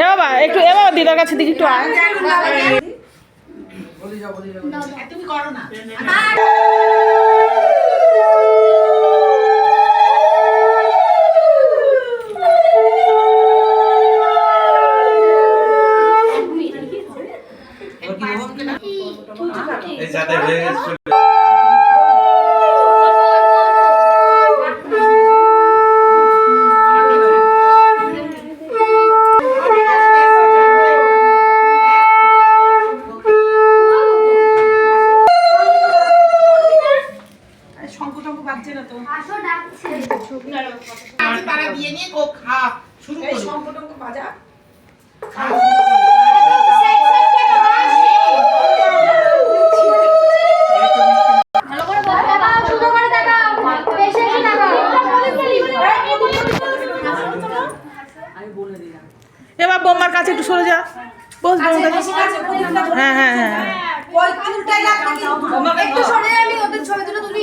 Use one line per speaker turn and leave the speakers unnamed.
এ বাবা একটু, এ বাবা দিদার কাছে দিকে একটু আয়।
তুমি করো না। তারা দিয়ে নিয়ে খা শুরু করি। শঙ্কটঙ্ক বাজা
এবার বোম্মার কাছে একটু সরে যা, বস বোম্মার কাছে। হ্যাঁ হ্যাঁ হ্যাঁ
একটু সরে যা, আমি ওদের ছবি তুলে তুলি।